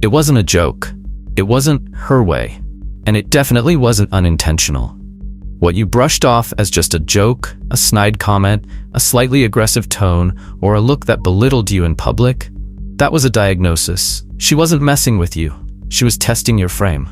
It wasn't a joke. It wasn't her way. And it definitely wasn't unintentional. What you brushed off as just a joke, a snide comment, a slightly aggressive tone, or a look that belittled you in public, that was a diagnosis. She wasn't messing with you. She was testing your frame.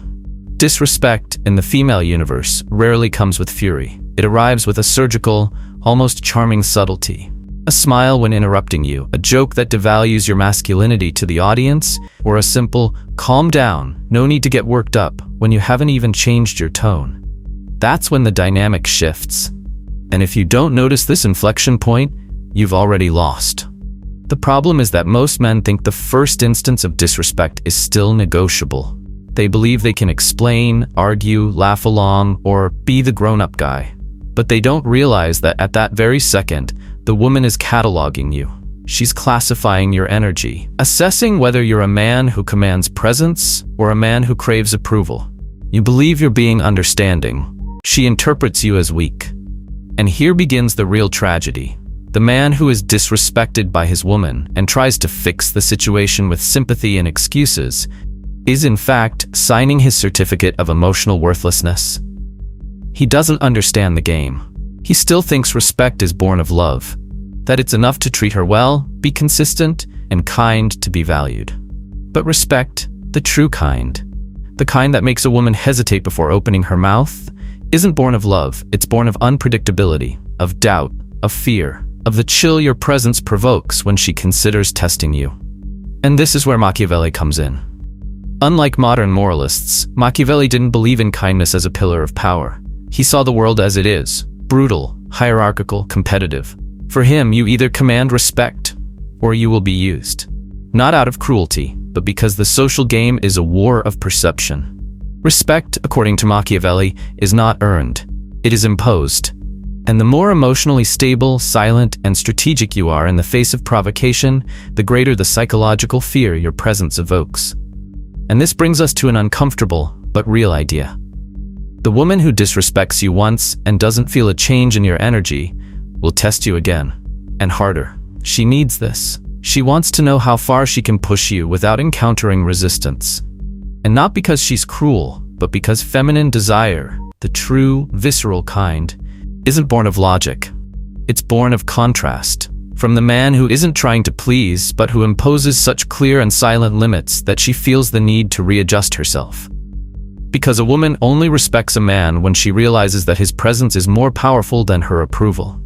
Disrespect in the female universe rarely comes with fury. It arrives with a surgical, almost charming subtlety. A smile when interrupting you, a joke that devalues your masculinity to the audience, or a simple, calm down, no need to get worked up, when you haven't even changed your tone. That's when the dynamic shifts. And if you don't notice this inflection point, you've already lost. The problem is that most men think the first instance of disrespect is still negotiable. They believe they can explain, argue, laugh along, or be the grown-up guy. But they don't realize that at that very second, the woman is cataloging you. She's classifying your energy, assessing whether you're a man who commands presence or a man who craves approval. You believe you're being understanding. She interprets you as weak. And here begins the real tragedy. The man who is disrespected by his woman and tries to fix the situation with sympathy and excuses is in fact signing his certificate of emotional worthlessness. He doesn't understand the game. He still thinks respect is born of love, that it's enough to treat her well, be consistent, and kind to be valued. But respect, the true kind, the kind that makes a woman hesitate before opening her mouth, isn't born of love. It's born of unpredictability, of doubt, of fear, of the chill your presence provokes when she considers testing you. And this is where Machiavelli comes in. Unlike modern moralists, Machiavelli didn't believe in kindness as a pillar of power. He saw the world as it is, brutal, hierarchical, competitive. For him, you either command respect, or you will be used. Not out of cruelty, but because the social game is a war of perception. Respect, according to Machiavelli, is not earned. It is imposed. And the more emotionally stable, silent, and strategic you are in the face of provocation, the greater the psychological fear your presence evokes. And this brings us to an uncomfortable, but real idea. The woman who disrespects you once and doesn't feel a change in your energy will test you again, and harder. She needs this. She wants to know how far she can push you without encountering resistance. And not because she's cruel, but because feminine desire, the true, visceral kind, isn't born of logic. It's born of contrast. From the man who isn't trying to please, but who imposes such clear and silent limits that she feels the need to readjust herself. Because a woman only respects a man when she realizes that his presence is more powerful than her approval.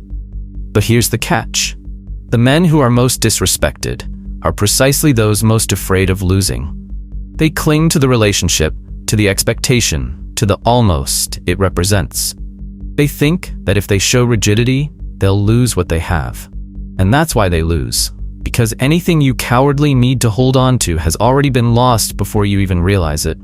But here's the catch. The men who are most disrespected are precisely those most afraid of losing. They cling to the relationship, to the expectation, to the almost it represents. They think that if they show rigidity, they'll lose what they have. And that's why they lose. Because anything you cowardly need to hold on to has already been lost before you even realize it.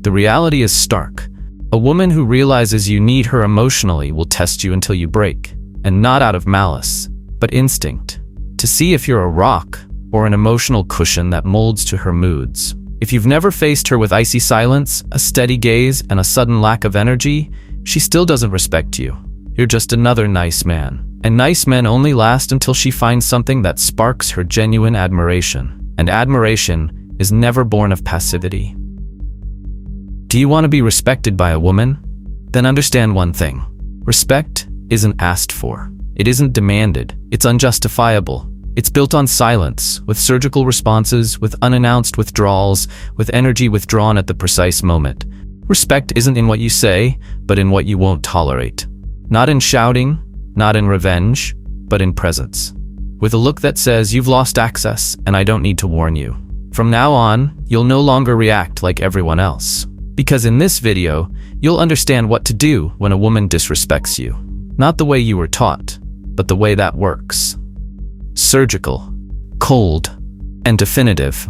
The reality is stark. A woman who realizes you need her emotionally will test you until you break. And not out of malice, but instinct. To see if you're a rock or an emotional cushion that molds to her moods. If you've never faced her with icy silence, a steady gaze, and a sudden lack of energy, she still doesn't respect you. You're just another nice man. And nice men only last until she finds something that sparks her genuine admiration. And admiration is never born of passivity. Do you want to be respected by a woman? Then understand one thing. Respect isn't asked for. It isn't demanded. It's unjustifiable. It's built on silence, with surgical responses, with unannounced withdrawals, with energy withdrawn at the precise moment. Respect isn't in what you say, but in what you won't tolerate. Not in shouting, not in revenge, but in presence. With a look that says, you've lost access, and I don't need to warn you. From now on, you'll no longer react like everyone else. Because in this video, you'll understand what to do when a woman disrespects you. Not the way you were taught, but the way that works. Surgical, cold, and definitive.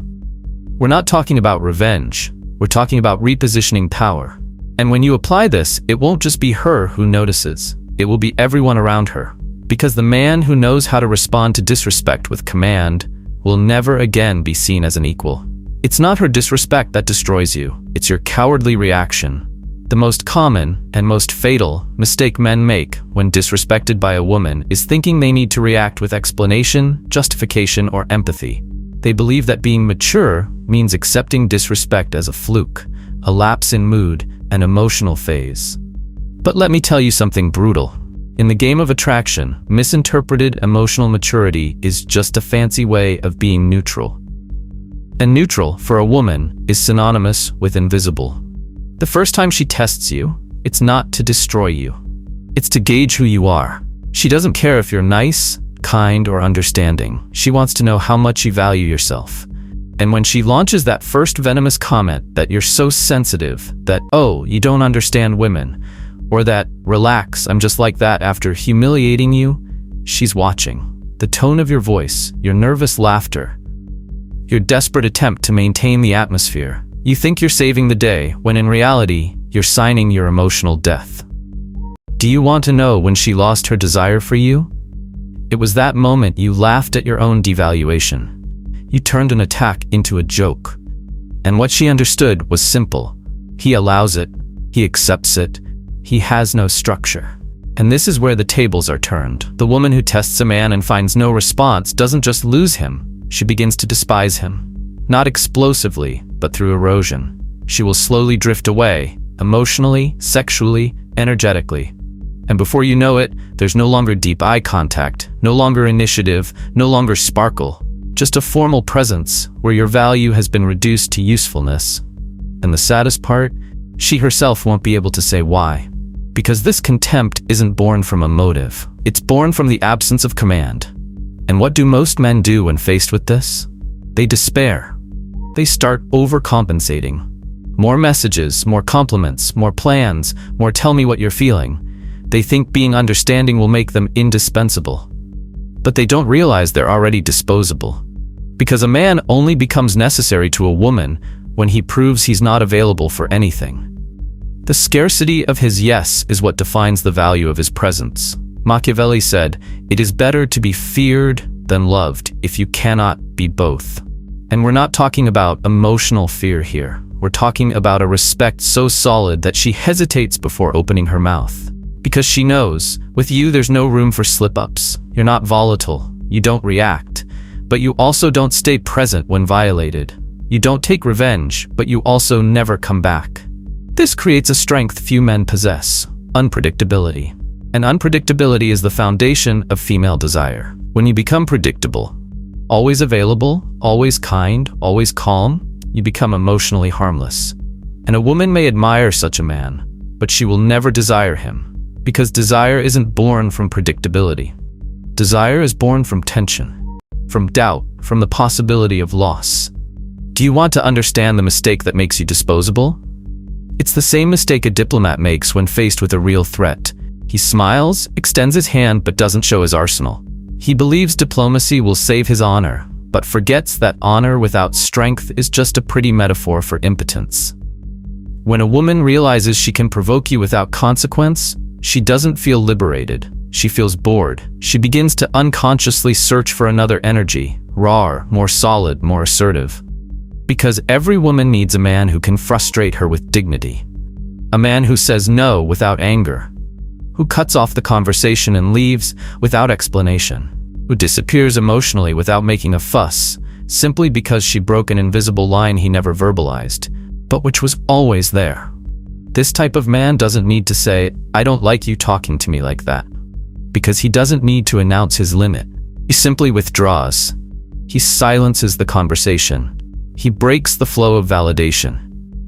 We're not talking about revenge. We're talking about repositioning power. And when you apply this, it won't just be her who notices. It will be everyone around her. Because the man who knows how to respond to disrespect with command will never again be seen as an equal. It's not her disrespect that destroys you. It's your cowardly reaction. The most common and most fatal mistake men make when disrespected by a woman is thinking they need to react with explanation, justification, or empathy. They believe that being mature means accepting disrespect as a fluke, a lapse in mood, an emotional phase. But let me tell you something brutal. In the game of attraction, misinterpreted emotional maturity is just a fancy way of being neutral. And neutral, for a woman, is synonymous with invisible. The first time she tests you, it's not to destroy you. It's to gauge who you are. She doesn't care if you're nice, kind, or understanding. She wants to know how much you value yourself. And when she launches that first venomous comment that you're so sensitive, that, oh, you don't understand women, or that, relax, I'm just like that after humiliating you, she's watching. The tone of your voice, your nervous laughter, your desperate attempt to maintain the atmosphere. You think you're saving the day, when in reality, you're signing your emotional death. Do you want to know when she lost her desire for you? It was that moment you laughed at your own devaluation. You turned an attack into a joke. And what she understood was simple. He allows it. He accepts it. He has no structure. And this is where the tables are turned. The woman who tests a man and finds no response doesn't just lose him. She begins to despise him. Not explosively, but through erosion. She will slowly drift away, emotionally, sexually, energetically. And before you know it, there's no longer deep eye contact, no longer initiative, no longer sparkle. Just a formal presence where your value has been reduced to usefulness. And the saddest part, she herself won't be able to say why. Because this contempt isn't born from a motive. It's born from the absence of command. And what do most men do when faced with this? They despair. They start overcompensating. More messages, more compliments, more plans, more tell me what you're feeling. They think being understanding will make them indispensable. But they don't realize they're already disposable. Because a man only becomes necessary to a woman when he proves he's not available for anything. The scarcity of his yes is what defines the value of his presence. Machiavelli said, "It is better to be feared than loved if you cannot be both." And we're not talking about emotional fear here. We're talking about a respect so solid that she hesitates before opening her mouth. Because she knows, with you there's no room for slip-ups. You're not volatile. You don't react. But you also don't stay present when violated. You don't take revenge, but you also never come back. This creates a strength few men possess: unpredictability. And unpredictability is the foundation of female desire. When you become predictable, always available, always kind, always calm, you become emotionally harmless. And a woman may admire such a man, but she will never desire him. Because desire isn't born from predictability. Desire is born from tension, from doubt, from the possibility of loss. Do you want to understand the mistake that makes you disposable? It's the same mistake a diplomat makes when faced with a real threat. He smiles, extends his hand, but doesn't show his arsenal. He believes diplomacy will save his honor, but forgets that honor without strength is just a pretty metaphor for impotence. When a woman realizes she can provoke you without consequence, she doesn't feel liberated. She feels bored. She begins to unconsciously search for another energy, rawer, more solid, more assertive. Because every woman needs a man who can frustrate her with dignity. A man who says no without anger. Who cuts off the conversation and leaves without explanation. Who disappears emotionally without making a fuss, simply because she broke an invisible line he never verbalized, but which was always there. This type of man doesn't need to say, "I don't like you talking to me like that," because he doesn't need to announce his limit. He simply withdraws. He silences the conversation. He breaks the flow of validation.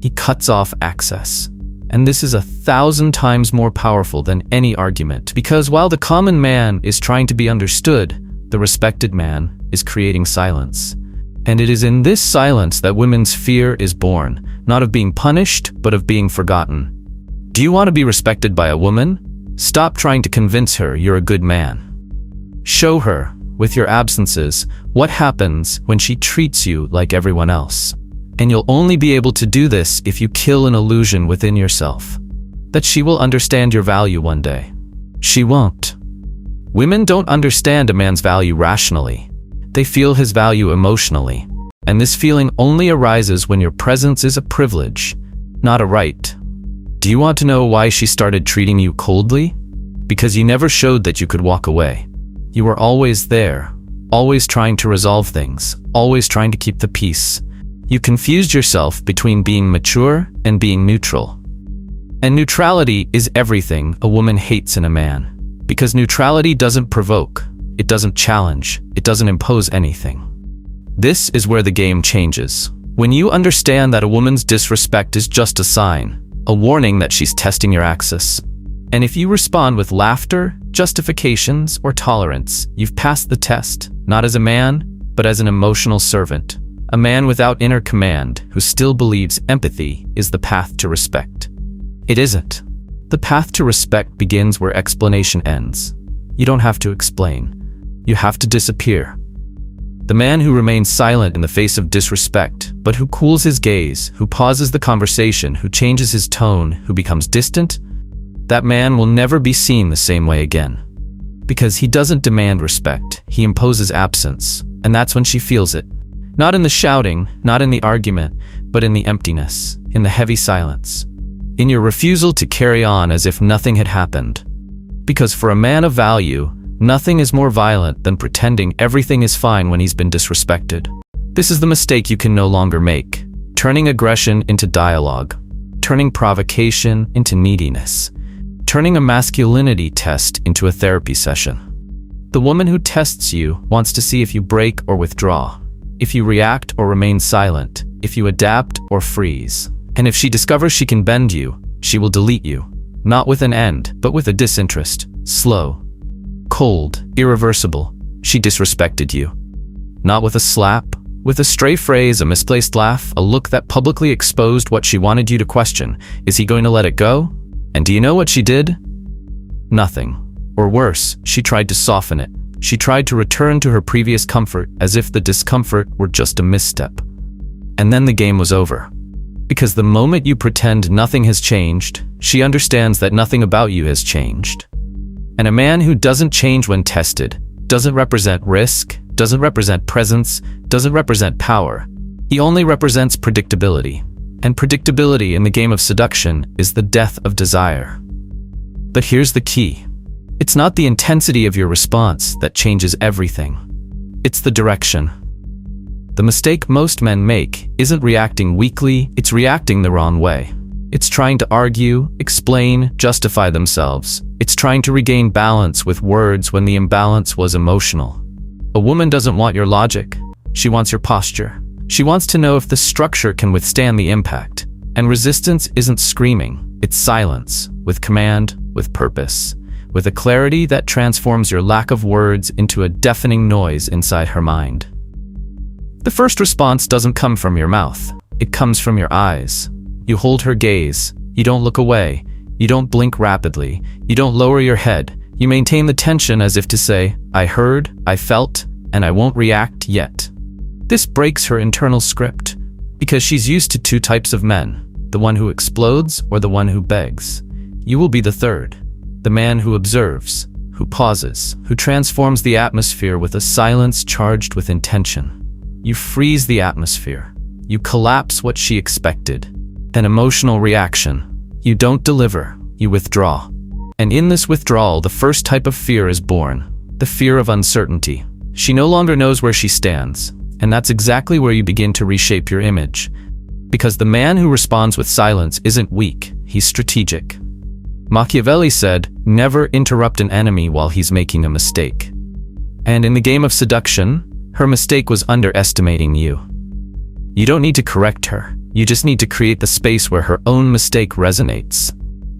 He cuts off access. And this is 1,000 times more powerful than any argument, because while the common man is trying to be understood, the respected man is creating silence. And it is in this silence that women's fear is born, not of being punished, but of being forgotten. Do you want to be respected by a woman? Stop trying to convince her you're a good man. Show her, with your absences, what happens when she treats you like everyone else. And you'll only be able to do this if you kill an illusion within yourself. That she will understand your value one day. She won't. Women don't understand a man's value rationally. They feel his value emotionally. And this feeling only arises when your presence is a privilege, not a right. Do you want to know why she started treating you coldly? Because you never showed that you could walk away. You were always there, always trying to resolve things, always trying to keep the peace. You confused yourself between being mature and being neutral. And neutrality is everything a woman hates in a man. Because neutrality doesn't provoke, it doesn't challenge, it doesn't impose anything. This is where the game changes. When you understand that a woman's disrespect is just a sign, a warning that she's testing your axis. And if you respond with laughter, justifications, or tolerance, you've passed the test, not as a man, but as an emotional servant. A man without inner command who still believes empathy is the path to respect. It isn't. The path to respect begins where explanation ends. You don't have to explain. You have to disappear. The man who remains silent in the face of disrespect, but who cools his gaze, who pauses the conversation, who changes his tone, who becomes distant, that man will never be seen the same way again. Because he doesn't demand respect, he imposes absence, and that's when she feels it. Not in the shouting, not in the argument, but in the emptiness, in the heavy silence. In your refusal to carry on as if nothing had happened. Because for a man of value, nothing is more violent than pretending everything is fine when he's been disrespected. This is the mistake you can no longer make. Turning aggression into dialogue. Turning provocation into neediness. Turning a masculinity test into a therapy session. The woman who tests you wants to see if you break or withdraw. If you react or remain silent. If you adapt or freeze. And if she discovers she can bend you, she will delete you. Not with an end, but with a disinterest. Slow. Cold, irreversible. She disrespected you. Not with a slap, with a stray phrase, a misplaced laugh, a look that publicly exposed what she wanted you to question. Is he going to let it go? And do you know what she did? Nothing. Or worse, she tried to soften it. She tried to return to her previous comfort as if the discomfort were just a misstep. And then the game was over. Because the moment you pretend nothing has changed, she understands that nothing about you has changed. And a man who doesn't change when tested, doesn't represent risk, doesn't represent presence, doesn't represent power. He only represents predictability. And predictability in the game of seduction is the death of desire. But here's the key. It's not the intensity of your response that changes everything. It's the direction. The mistake most men make isn't reacting weakly, it's reacting the wrong way. It's trying to argue, explain, justify themselves. It's trying to regain balance with words when the imbalance was emotional. A woman doesn't want your logic. She wants your posture. She wants to know if the structure can withstand the impact. And resistance isn't screaming, it's silence, with command, with purpose, with a clarity that transforms your lack of words into a deafening noise inside her mind. The first response doesn't come from your mouth. It comes from your eyes. You hold her gaze. You don't look away. You don't blink rapidly. You don't lower your head. You maintain the tension as if to say, I heard, I felt, and I won't react yet. This breaks her internal script, because she's used to two types of men, the one who explodes or the one who begs. You will be the third, the man who observes, who pauses, who transforms the atmosphere with a silence charged with intention. You freeze the atmosphere. You collapse what she expected. An emotional reaction. You don't deliver. You withdraw. And in this withdrawal, the first type of fear is born. The fear of uncertainty. She no longer knows where she stands. And that's exactly where you begin to reshape your image. Because the man who responds with silence isn't weak. He's strategic. Machiavelli said, never interrupt an enemy while he's making a mistake. And in the game of seduction, her mistake was underestimating you. You don't need to correct her. You just need to create the space where her own mistake resonates.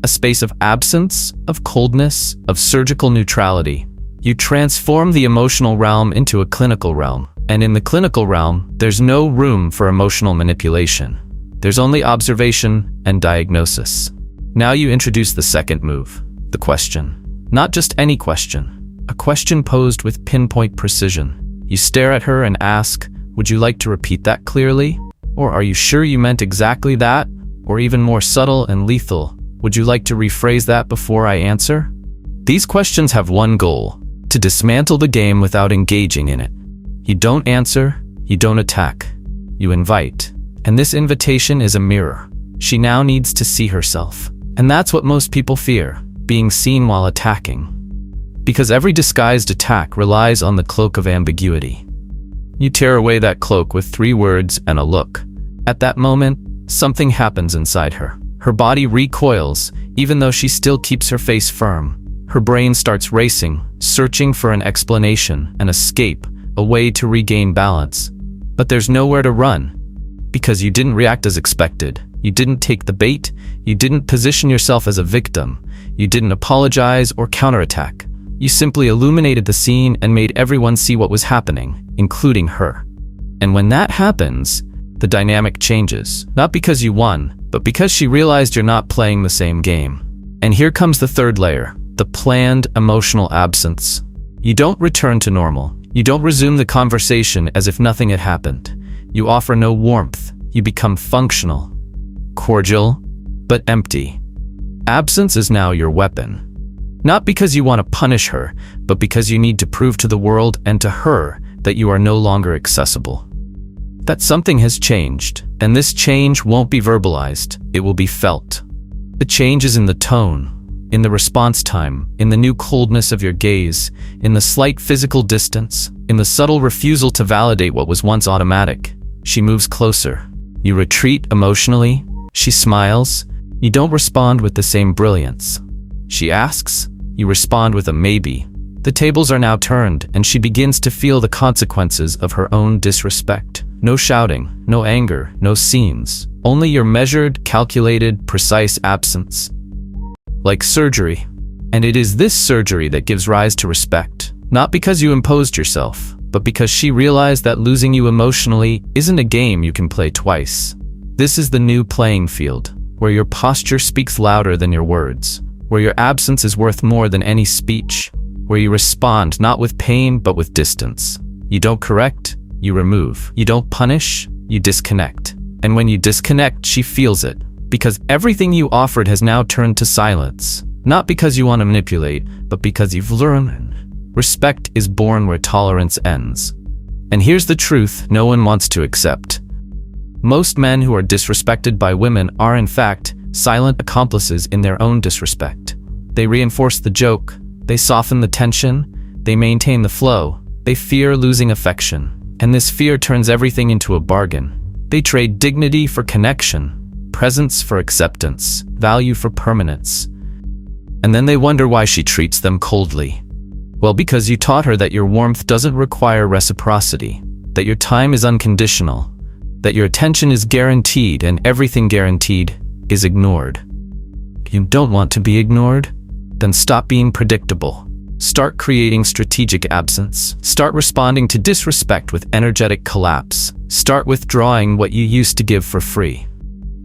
A space of absence, of coldness, of surgical neutrality. You transform the emotional realm into a clinical realm. And in the clinical realm, there's no room for emotional manipulation. There's only observation and diagnosis. Now you introduce the second move, the question. Not just any question. A question posed with pinpoint precision. You stare at her and ask, would you like to repeat that clearly? Or are you sure you meant exactly that? Or even more subtle and lethal, would you like to rephrase that before I answer? These questions have one goal, to dismantle the game without engaging in it. You don't answer, you don't attack, you invite. And this invitation is a mirror. She now needs to see herself. And that's what most people fear, being seen while attacking. Because every disguised attack relies on the cloak of ambiguity. You tear away that cloak with 3 words and a look. At that moment, something happens inside her. Her body recoils, even though she still keeps her face firm. Her brain starts racing, searching for an explanation, an escape, a way to regain balance. But there's nowhere to run. Because you didn't react as expected. You didn't take the bait. You didn't position yourself as a victim. You didn't apologize or counterattack. You simply illuminated the scene and made everyone see what was happening, including her. And when that happens, the dynamic changes. Not because you won, but because she realized you're not playing the same game. And here comes the third layer, the planned emotional absence. You don't return to normal. You don't resume the conversation as if nothing had happened. You offer no warmth. You become functional, cordial, but empty. Absence is now your weapon. Not because you want to punish her, but because you need to prove to the world and to her that you are no longer accessible. That something has changed, and this change won't be verbalized, it will be felt. The change is in the tone, in the response time, in the new coldness of your gaze, in the slight physical distance, in the subtle refusal to validate what was once automatic. She moves closer. You retreat emotionally. She smiles. You don't respond with the same brilliance. She asks. You respond with a maybe. The tables are now turned, and she begins to feel the consequences of her own disrespect. No shouting, no anger, no scenes. Only your measured, calculated, precise absence. Like surgery. And it is this surgery that gives rise to respect. Not because you imposed yourself, but because she realized that losing you emotionally isn't a game you can play twice. This is the new playing field, where your posture speaks louder than your words, where your absence is worth more than any speech, where you respond not with pain but with distance. You don't correct, you remove. You don't punish, you disconnect. And when you disconnect, she feels it, because everything you offered has now turned to silence. Not because you want to manipulate, but because you've learned. Respect is born where tolerance ends. And here's the truth no one wants to accept. Most men who are disrespected by women are, in fact, silent accomplices in their own disrespect. They reinforce the joke, they soften the tension, they maintain the flow, they fear losing affection. And this fear turns everything into a bargain. They trade dignity for connection, presence for acceptance, value for permanence. And then they wonder why she treats them coldly. Well, because you taught her that your warmth doesn't require reciprocity, that your time is unconditional, that your attention is guaranteed and everything guaranteed is ignored. You don't want to be ignored? Then stop being predictable. Start creating strategic absence. Start responding to disrespect with energetic collapse. Start withdrawing what you used to give for free.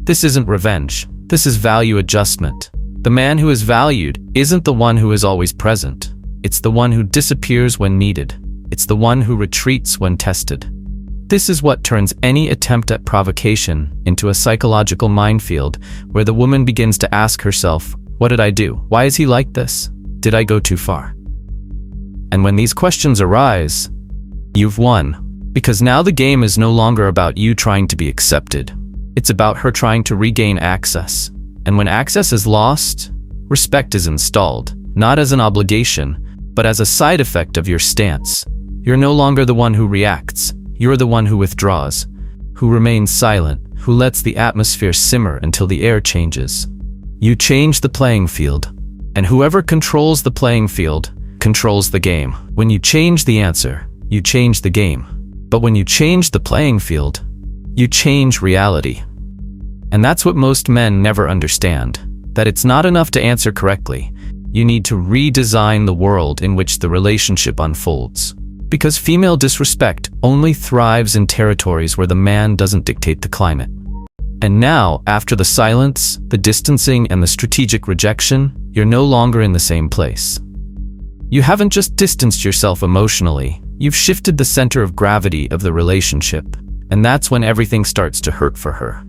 This isn't revenge. This is value adjustment. The man who is valued isn't the one who is always present. It's the one who disappears when needed. It's the one who retreats when tested. This is what turns any attempt at provocation into a psychological minefield where the woman begins to ask herself, what did I do? Why is he like this? Did I go too far? And when these questions arise, you've won. Because now the game is no longer about you trying to be accepted. It's about her trying to regain access. And when access is lost, respect is installed, not as an obligation, but as a side effect of your stance. You're no longer the one who reacts. You're the one who withdraws, who remains silent, who lets the atmosphere simmer until the air changes. You change the playing field, and whoever controls the playing field controls the game. When you change the answer, you change the game. But when you change the playing field, you change reality. And that's what most men never understand, that it's not enough to answer correctly. You need to redesign the world in which the relationship unfolds. Because female disrespect only thrives in territories where the man doesn't dictate the climate. And now, after the silence, the distancing, and the strategic rejection, you're no longer in the same place. You haven't just distanced yourself emotionally, you've shifted the center of gravity of the relationship. And that's when everything starts to hurt for her.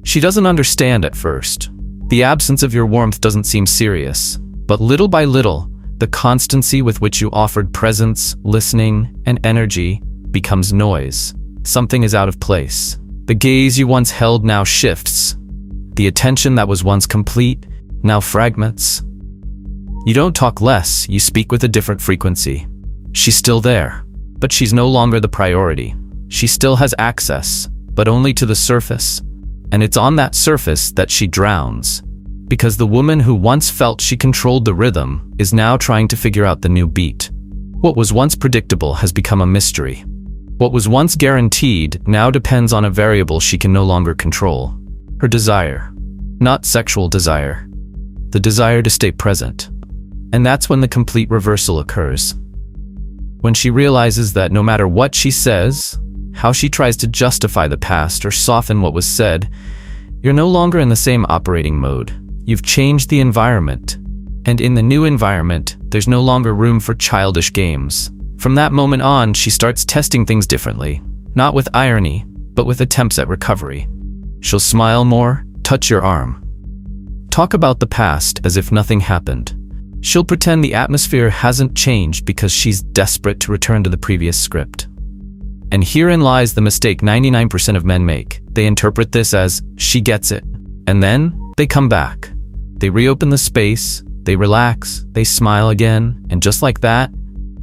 She doesn't understand at first. The absence of your warmth doesn't seem serious. But little by little, the constancy with which you offered presence, listening, and energy becomes noise. Something is out of place. The gaze you once held now shifts. The attention that was once complete now fragments. You don't talk less, you speak with a different frequency. She's still there, but she's no longer the priority. She still has access, but only to the surface. And it's on that surface that she drowns. Because the woman who once felt she controlled the rhythm is now trying to figure out the new beat. What was once predictable has become a mystery. What was once guaranteed now depends on a variable she can no longer control. Her desire. Not sexual desire. The desire to stay present. And that's when the complete reversal occurs. When she realizes that no matter what she says, how she tries to justify the past or soften what was said, you're no longer in the same operating mode. You've changed the environment. And in the new environment, there's no longer room for childish games. From that moment on, she starts testing things differently. Not with irony, but with attempts at recovery. She'll smile more, touch your arm. Talk about the past as if nothing happened. She'll pretend the atmosphere hasn't changed because she's desperate to return to the previous script. And herein lies the mistake 99% of men make. They interpret this as, she gets it. And then, they come back. They reopen the space, they relax, they smile again, and just like that,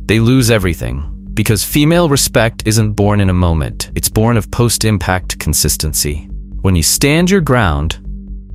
they lose everything. Because female respect isn't born in a moment, it's born of post-impact consistency. When you stand your ground,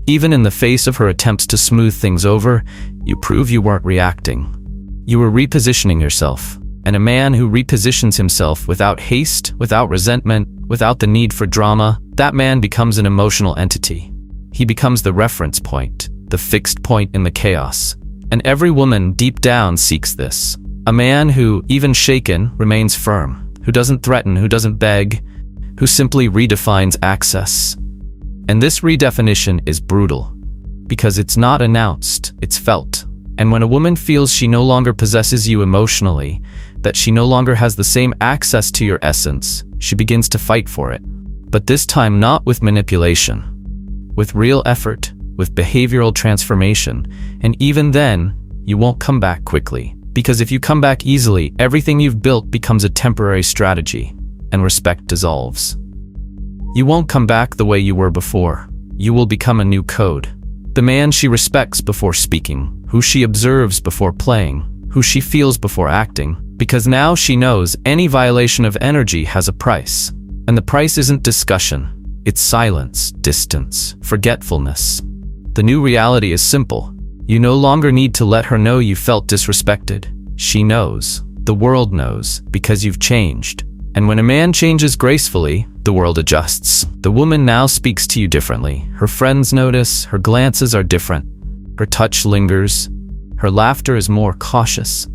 even in the face of her attempts to smooth things over, you prove you weren't reacting. You were repositioning yourself. And a man who repositions himself without haste, without resentment, without the need for drama, that man becomes an emotional entity. He becomes the reference point, the fixed point in the chaos. And every woman deep down seeks this. A man who, even shaken, remains firm, who doesn't threaten, who doesn't beg, who simply redefines access. And this redefinition is brutal, because it's not announced, it's felt. And when a woman feels she no longer possesses you emotionally, that she no longer has the same access to your essence, she begins to fight for it. But this time not with manipulation, with real effort, with behavioral transformation. And even then, you won't come back quickly. Because if you come back easily, everything you've built becomes a temporary strategy, and respect dissolves. You won't come back the way you were before. You will become a new code. The man she respects before speaking, who she observes before playing, who she feels before acting, because now she knows any violation of energy has a price. And the price isn't discussion, it's silence, distance, forgetfulness. The new reality is simple. You no longer need to let her know you felt disrespected. She knows. The world knows, because you've changed. And when a man changes gracefully, the world adjusts. The woman now speaks to you differently. Her friends notice, her glances are different. Her touch lingers. Her laughter is more cautious.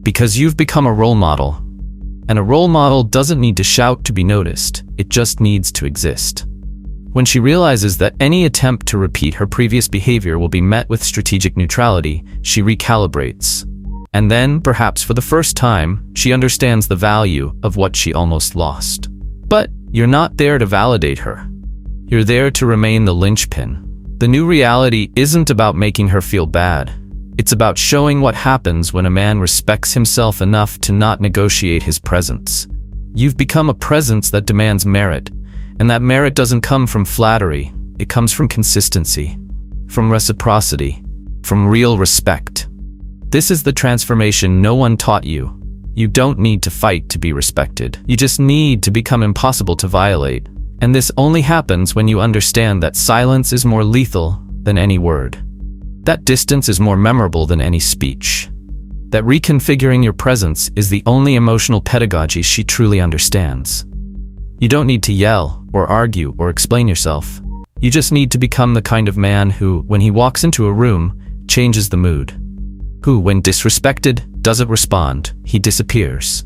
Because you've become a role model. And a role model doesn't need to shout to be noticed. It just needs to exist. When she realizes that any attempt to repeat her previous behavior will be met with strategic neutrality, she recalibrates. And then, perhaps for the first time, she understands the value of what she almost lost. But you're not there to validate her. You're there to remain the linchpin. The new reality isn't about making her feel bad. It's about showing what happens when a man respects himself enough to not negotiate his presence. You've become a presence that demands merit. And that merit doesn't come from flattery, it comes from consistency, from reciprocity, from real respect. This is the transformation no one taught you. You don't need to fight to be respected. You just need to become impossible to violate. And this only happens when you understand that silence is more lethal than any word. That distance is more memorable than any speech. That reconfiguring your presence is the only emotional pedagogy she truly understands. You don't need to yell, or argue, or explain yourself. You just need to become the kind of man who, when he walks into a room, changes the mood. Who, when disrespected, doesn't respond, he disappears.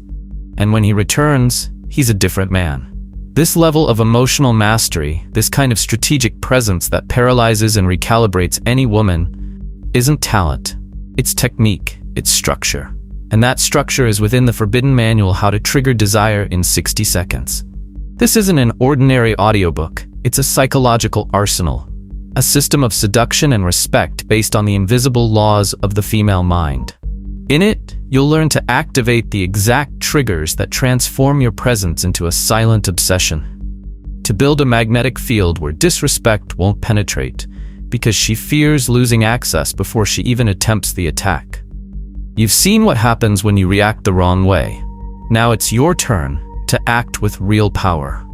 And when he returns, he's a different man. This level of emotional mastery, this kind of strategic presence that paralyzes and recalibrates any woman, isn't talent. It's technique, it's structure. And that structure is within the forbidden manual How to Trigger Desire in 60 Seconds. This isn't an ordinary audiobook, it's a psychological arsenal, a system of seduction and respect based on the invisible laws of the female mind. In it, you'll learn to activate the exact triggers that transform your presence into a silent obsession. To build a magnetic field where disrespect won't penetrate, because she fears losing access before she even attempts the attack. You've seen what happens when you react the wrong way. Now it's your turn to act with real power.